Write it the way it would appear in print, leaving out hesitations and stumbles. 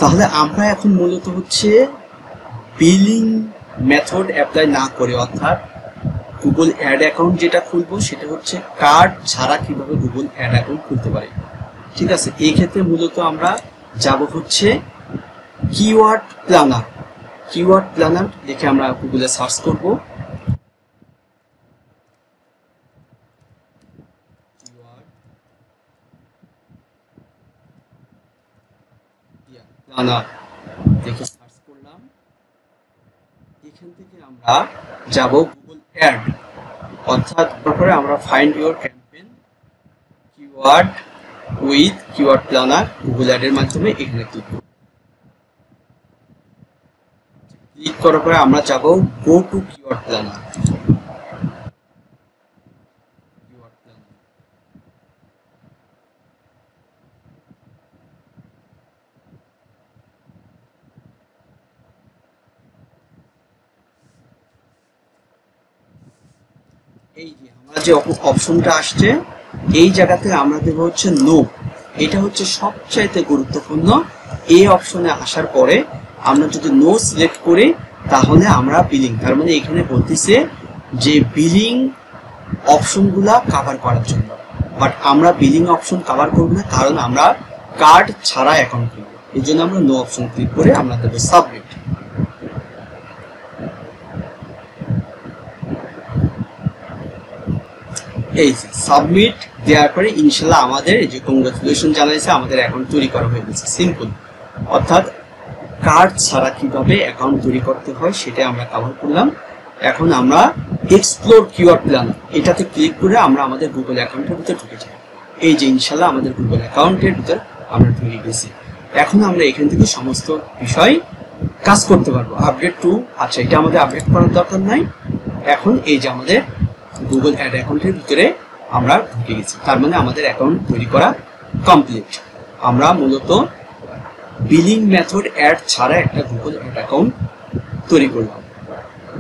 তাহলে আমরা এখন মূলত হচ্ছে বিলিং মেথড অ্যাপ্লাই না করে, অর্থাৎ গুগল অ্যাড অ্যাকাউন্ট যেটা খুলবো সেটা হচ্ছে কার্ড ছাড়া কিভাবে গুগল অ্যাড অ্যাকাউন্ট খুলতে পারি। ঠিক আছে, এই ক্ষেত্রে মূলত আমরা যাব হচ্ছে কিওয়ার্ড প্ল্যানার। কিওয়ার্ড প্ল্যানার দেখে আমরা গুগলে সার্চ করব। প্ল্যানার দেখে সার্চ করলাম। এখান থেকে আমরা যাব গুগল অ্যাড, অর্থাৎ তারপরে আমরা find your campaign keyword with keyword planner Google ad এর মাধ্যমে এখানে ক্লিক করব। ক্লিক করার পরে আমরা যাব গো টু কিওয়ার্ড প্ল্যানার। এই যে আমরা যে অপশনটা আসছে এই জায়গাতে আমরা দেব হচ্ছে নো। এটা হচ্ছে সবচাইতে গুরুত্বপূর্ণ। এই অপশনে আসার পরে আমরা যদি নো সিলেক্ট করি তাহলে আমরা বিলিং, তার মানে এখানে বলতেছে যে বিলিং অপশনগুলা কভার করার জন্য, বাট আমরা বিলিং অপশন কভার করব না, কারণ আমরা কার্ড ছাড়া অ্যাকাউন্ট করব। এই জন্য আমরা নো অপশন ক্লিক করে আমরা দেব সাবমিট। এই সাবমিট দেওয়ার পরে ইনশাল্লাহ আমাদের এই যে কংগ্রাচুলেশন জানাইছে, আমাদের অ্যাকাউন্ট তৈরি করা হয়ে গেছে। সিম্পল, অর্থাৎ কার্ড ছাড়া কিভাবে অ্যাকাউন্ট তৈরি করতে হয় সেটা আমরা কভার করলাম। এখন আমরা এক্সপ্লোর কিওয়ার্ড প্ল্যানার এটাতে ক্লিক করে আমরা আমাদের গুগল অ্যাকাউন্টের ভিতরে ঢুকে যাই। এই যে ইনশাল্লাহ আমাদের গুগল অ্যাকাউন্টের ভিতর আমরা ঢুকে গেছি। এখন আমরা এখান থেকে সমস্ত বিষয় কাজ করতে পারবো। আপডেট টু, আচ্ছা এটা আমাদের আপডেট করার দরকার নাই। এখন এই যে আমাদের গুগল অ্যাড অ্যাকাউন্টের ভিতরে আমরা ঢুকে গেছি, তার মানে আমাদের অ্যাকাউন্ট তৈরি করা কমপ্লিট। আমরা মূলত বিলিং মেথড অ্যাড ছাড়া একটা গুগল অ্যাড অ্যাকাউন্ট তৈরি করলাম।